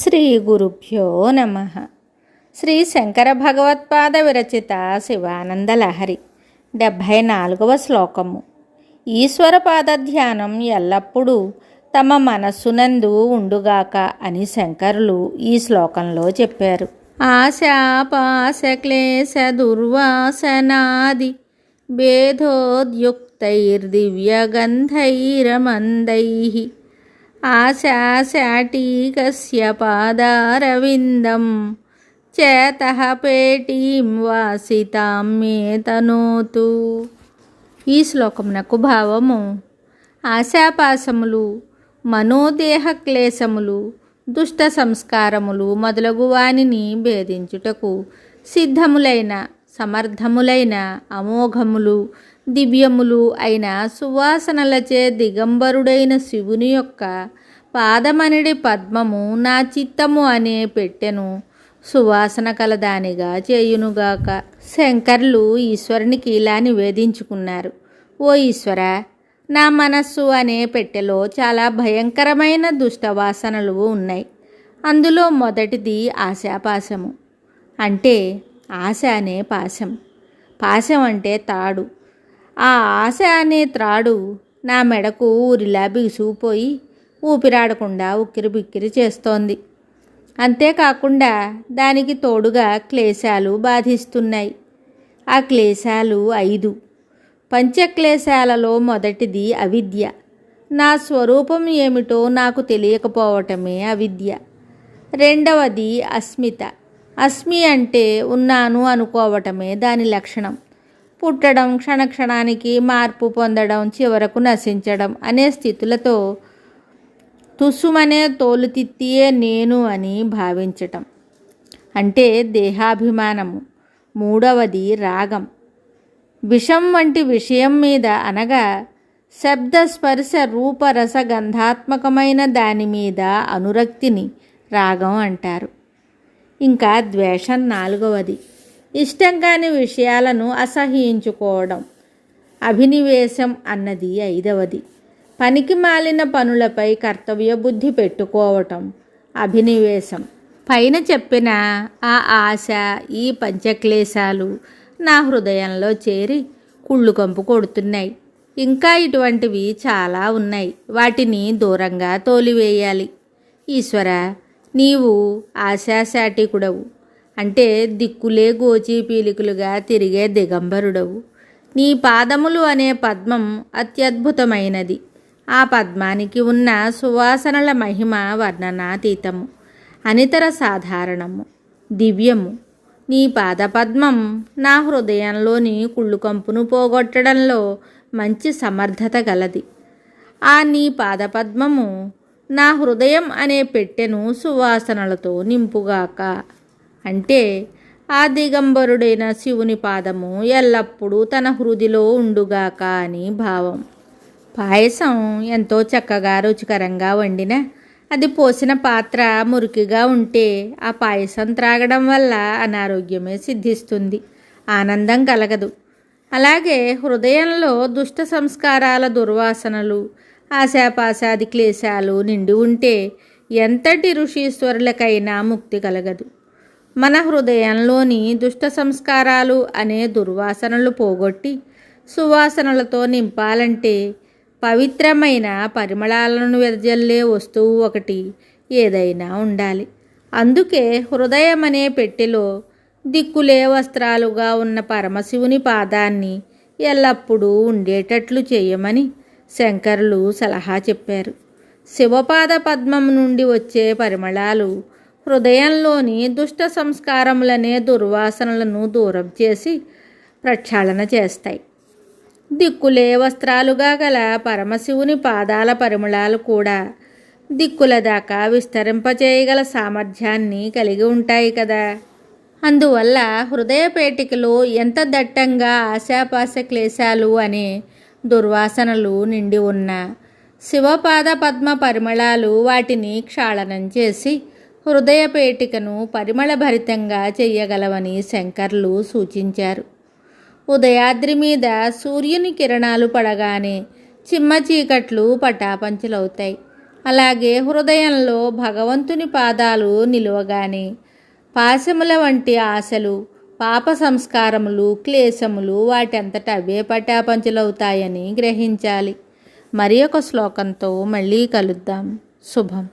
శ్రీ గురుభ్యో నమ. శ్రీ శంకర భగవత్పాద విరచిత శివానందలహరి 74వ శ్లోకము. ఈశ్వరపాద ధ్యానం ఎల్లప్పుడూ తమ మనస్సునందు ఉండుగాక అని శంకరులు ఈ శ్లోకంలో చెప్పారు. ఆశాపాశ క్లేశ దుర్వాసనాది భేదోద్యుక్తైర్దివ్యగంధైరమందైః ఆశాశాటీకస్య పాదారవిందం చేతః పేటీం వాసితాం మే తనోతు. ఈ శ్లోకమునకు భావము: ఆశాపాశములు, మనోదేహ క్లేశములు, దుష్ట సంస్కారములు మొదలగు వానిని భేదించుటకు సిద్ధములైన, సమర్థములైన, అమోఘములు, దివ్యములు అయిన సువాసనలచే దిగంబరుడైన శివుని యొక్క పాదమనిడి పద్మము నా చిత్తము అనే పెట్టెను సువాసన కలదానిగా చేయునుగాక. శంకర్లు ఈశ్వరునికి ఇలా నివేదించుకున్నారు: ఓ ఈశ్వర, నా మనస్సు అనే పెట్టెలో చాలా భయంకరమైన దుష్టవాసనలు ఉన్నాయి. అందులో మొదటిది ఆశాపాశము. అంటే ఆశ అనే పాశం, పాశం అంటే తాడు. ఆ ఆశ అనే త్రాడు నా మెడకు ఊరిలా బిగుసుకుపోయి ఊపిరాడకుండా ఉక్కిరి బిక్కిరి చేస్తోంది. అంతేకాకుండా దానికి తోడుగా క్లేశాలు బాధిస్తున్నాయి. ఆ క్లేశాలు 5. పంచక్లేశాలలో మొదటిది అవిద్య. నా స్వరూపం ఏమిటో నాకు తెలియకపోవటమే అవిద్య. రెండవది అస్మిత. అస్మి అంటే ఉన్నాను అనుకోవటమే దాని లక్షణం. పుట్టడం, క్షణక్షణానికి మార్పు పొందడం, చివరకు నశించడం అనే స్థితులతో తుస్సుమనే తోలుతిత్తియే నేను అని భావించటం అంటే దేహాభిమానము. మూడవది రాగం. విషం వంటి విషయం మీద అనగా శబ్ద స్పర్శ రూప రస గంధాత్మకమైన దాని మీద అనురక్తిని రాగం అంటారు. ఇంకా ద్వేషం 4వది. ఇష్టం కాని విషయాలను అసహ్యించుకోవడం. అభినివేశం అన్నది 5వది. పనికి మాలిన పనులపై కర్తవ్య బుద్ధి పెట్టుకోవటం అభినివేశం. పైన చెప్పిన ఆ ఆశ, ఈ పంచక్లేశాలు నా హృదయంలో చేరి కుళ్ళు కంపు కొడుతున్నాయి. ఇంకా ఇటువంటివి చాలా ఉన్నాయి. వాటిని దూరంగా తోలివేయాలి. ఈశ్వర, నీవు ఆశాశాటికుడవు. అంటే దిక్కులే గోచి పీలికలుగా తిరిగే దిగంబరుడవు. నీ పాదములు అనే పద్మం అత్యద్భుతమైనది. ఆ పద్మానికి ఉన్న సువాసనల మహిమ వర్ణనాతీతము, అనితర సాధారణము, దివ్యము. నీ పాదపద్మం నా హృదయంలోని కుళ్ళుకంపును పోగొట్టడంలో మంచి సమర్థత గలది. ఆ నీ పాదపద్మము నా హృదయం అనే పెట్టెను సువాసనలతో నింపుగాక. అంటే ఆ దిగంబరుడైన శివుని పాదము ఎల్లప్పుడూ తన హృదిలో ఉండుగాక అని భావం. పాయసం ఎంతో చక్కగా రుచికరంగా వండినా అది పోసిన పాత్ర మురికిగా ఉంటే ఆ పాయసం త్రాగడం వల్ల అనారోగ్యమే సిద్ధిస్తుంది, ఆనందం కలగదు. అలాగే హృదయంలో దుష్ట సంస్కారాల దుర్వాసనలు, ఆశాపాశాది క్లేశాలు నిండి ఉంటే ఎంతటి ఋషీశ్వరులకైనా ముక్తి కలగదు. మన హృదయంలోని దుష్ట సంస్కారాలు అనే దుర్వాసనలు పోగొట్టి సువాసనలతో నింపాలంటే పవిత్రమైన పరిమళాలను వెదజల్లే వస్తువు ఒకటి ఏదైనా ఉండాలి. అందుకే హృదయం అనే పెట్టెలో దిక్కులే వస్త్రాలుగా ఉన్న పరమశివుని పాదాన్ని ఎల్లప్పుడూ ఉండేటట్లు చేయమని శంకరులు సలహా చెప్పారు. శివపాద పద్మం నుండి వచ్చే పరిమళాలు హృదయంలోని దుష్ట సంస్కారములనే దుర్వాసనలను దూరం చేసి ప్రక్షాళన చేస్తాయి. దిక్కులే వస్త్రాలుగా గల పరమశివుని పాదాల పరిమళాలు కూడా దిక్కుల దాకా విస్తరింపచేయగల సామర్థ్యాన్ని కలిగి ఉంటాయి కదా. అందువల్ల హృదయపేటికలో ఎంత దట్టంగా ఆశాపాశ క్లేశాలు అనే దుర్వాసనలు నిండి ఉన్న శివపాద పద్మ పరిమళాలు వాటిని క్షాళనం చేసి హృదయపేటికను పరిమళభరితంగా చెయ్యగలవని శంకర్లు సూచించారు. ఉదయాద్రి మీద సూర్యుని కిరణాలు పడగానే చిమ్మ చీకట్లు పటాపంచలవుతాయి. అలాగే హృదయంలో భగవంతుని పాదాలు నిలువగానే పాశముల వంటి ఆశలు, పాప సంస్కారములు, క్లేశములు వాటంతట అవే పటాపంచులవుతాయని గ్రహించాలి. మరి ఒక శ్లోకంతో మళ్ళీ కలుద్దాం. శుభం.